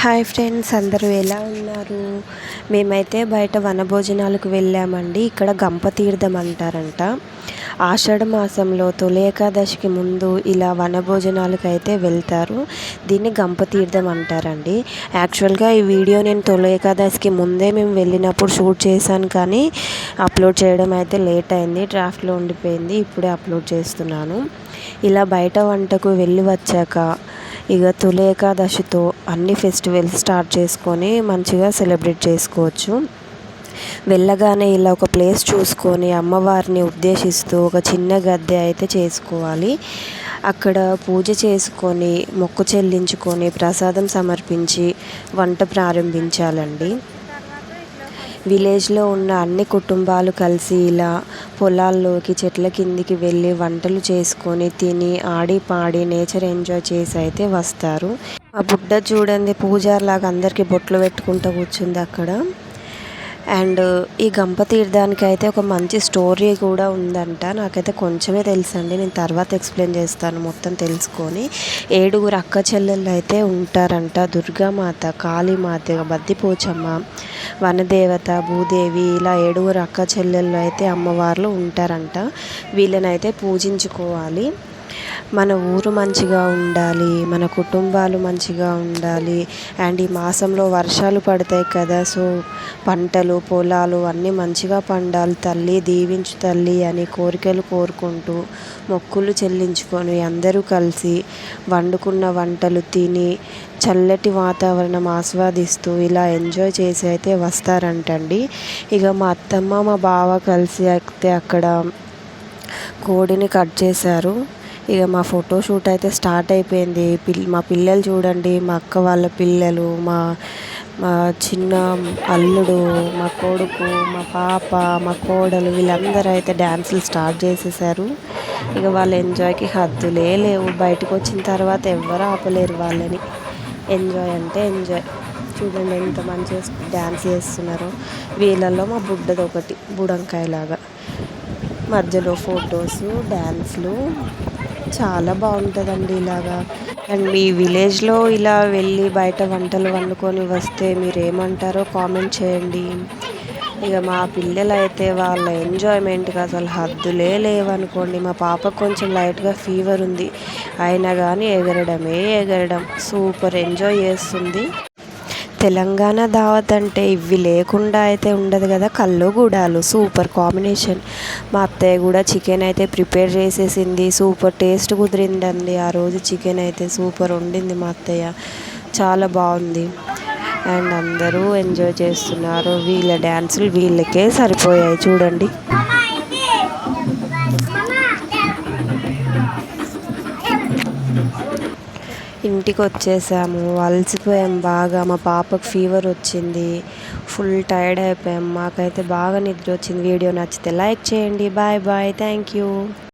Hi friends, అందరూ ఎలా ఉన్నారు? మేమైతే బయట వనభోజనాలకు వెళ్ళామండి. ఇక్కడ గంపతీర్థం అంటారంట. ఆషాఢ మాసంలో తొలి ఏకాదశికి ముందు ఇలా వనభోజనాలకు అయితే వెళ్తారు. దీన్ని గంపతీర్థం అంటారండి. యాక్చువల్గా ఈ వీడియో నేను తొలి ఏకాదశికి ముందే మేము వెళ్ళినప్పుడు షూట్ చేశాను, కానీ అప్లోడ్ చేయడం అయితే లేట్ అయింది, ట్రాఫిక్లో ఉండిపోయింది. ఇప్పుడే అప్లోడ్ చేస్తున్నాను. ఇలా బయట వంటకు వెళ్ళి వచ్చాక ఇక తొలి ఏకాదశితో అన్ని ఫెస్టివల్స్ స్టార్ట్ చేసుకొని మంచిగా సెలబ్రేట్ చేసుకోవచ్చు. వెళ్ళగానే ఇలా ఒక ప్లేస్ చూసుకొని అమ్మవారిని ఉద్దేశిస్తూ ఒక చిన్న గద్దె అయితే చేసుకోవాలి. అక్కడ పూజ చేసుకొని మొక్కు చెల్లించుకొని ప్రసాదం సమర్పించి వంట ప్రారంభించాలండి. విలేజ్లో ఉన్న అన్ని కుటుంబాలు కలిసి ఇలా పొలాల్లోకి చెట్ల కిందికి వెళ్ళి వంటలు చేసుకొని తిని ఆడి పాడి నేచర్ ఎంజాయ్ చేసి అయితే వస్తారు. ఆ బుడ్డ చూడండి, పూజారిలాగా అందరికీ బొట్లు పెట్టుకుంటూ కూర్చుంది అక్కడ. అండ్ ఈ గంపతీర్థానికి అయితే ఒక మంచి స్టోరీ కూడా ఉందంట. నాకైతే కొంచెమే తెలుసండి, నేను తర్వాత ఎక్స్ప్లెయిన్ చేస్తాను మొత్తం తెలుసుకొని. 7 అక్క చెల్లెళ్ళు అయితే ఉంటారంట. దుర్గామాత, కాళీమాత, బద్దిపోచమ్మ, వనదేవత, భూదేవి, ఇలా 7 అక్క చెల్లెళ్ళు అయితే అమ్మవార్లు ఉంటారంట. వీళ్ళనైతే పూజించుకోవాలి. మన ఊరు మంచిగా ఉండాలి, మన కుటుంబాలు మంచిగా ఉండాలి. అండ్ ఈ మాసంలో వర్షాలు పడతాయి కదా, సో పంటలు పొలాలు అన్నీ మంచిగా పండాలి, తల్లి దీవించు తల్లి అని కోరికలు కోరుకుంటూ మొక్కులు చెల్లించుకొని అందరూ కలిసి వండుకున్న వంటలు తిని చల్లటి వాతావరణం ఆస్వాదిస్తూ ఇలా ఎంజాయ్ చేసి అయితే వస్తారంటండి. ఇక మా అత్తమ్మ మా బావ కలిసి అయితే అక్కడ కోడిని కట్ చేశారు. ఇక మా ఫోటోషూట్ అయితే స్టార్ట్ అయిపోయింది. మా పిల్లలు చూడండి, మా అక్క వాళ్ళ పిల్లలు, మా మా చిన్న అల్లుడు, మా కొడుకు, మా పాప, మా కోడలు, వీళ్ళందరూ అయితే డ్యాన్సులు స్టార్ట్ చేసేసారు. ఇక వాళ్ళ ఎంజాయ్కి హద్దులే లేవు. బయటకు వచ్చిన తర్వాత ఎవ్వరూ ఆపలేరు వాళ్ళని. ఎంజాయ్ అంటే ఎంజాయ్. చూడండి ఎంత మంచిగా డ్యాన్స్ చేస్తున్నారో. వీళ్ళల్లో మా బుడ్డది ఒకటి బుడంకాయలాగా. మధ్యలో ఫొటోసు, డ్యాన్స్లు చాలా బాగుంటుందండి ఇలాగా. అండ్ మీ విలేజ్లో ఇలా వెళ్ళి బయట వంటలు వండుకొని వస్తే మీరు ఏమంటారో కామెంట్ చేయండి. ఇక మా పిల్లలు అయితే వాళ్ళ ఎంజాయ్మెంట్కి అసలు హద్దులే లేవనుకోండి. మా పాపకు కొంచెం లైట్గా ఫీవర్ ఉంది, అయినా కానీ ఎగరడం సూపర్ ఎంజాయ్ చేస్తుంది. తెలంగాణ దావత్ అంటే ఇవి లేకుండా అయితే ఉండదు కదా. కళ్ళు గుడాలు సూపర్ కాంబినేషన్. మా అత్తయ్య కూడా చికెన్ అయితే ప్రిపేర్ చేసేసింది. సూపర్ టేస్ట్ కుదిరిందండి ఆ రోజు. చికెన్ అయితే సూపర్ వండింది మా అత్తయ్య, చాలా బాగుంది. అండ్ అందరూ ఎంజాయ్ చేస్తున్నారు. వీళ్ళ డ్యాన్సులు వీళ్ళకే సరిపోయాయి చూడండి. ఇంటికి వచ్చేసాము, అలసిపోయాం బాగా. మా పాపకు ఫీవర్ వచ్చింది, ఫుల్ టైర్డ్ అయిపోయాం. మాకైతే బాగా నిద్ర వచ్చింది. వీడియో నచ్చితే లైక్ చేయండి. Bye bye, thank you.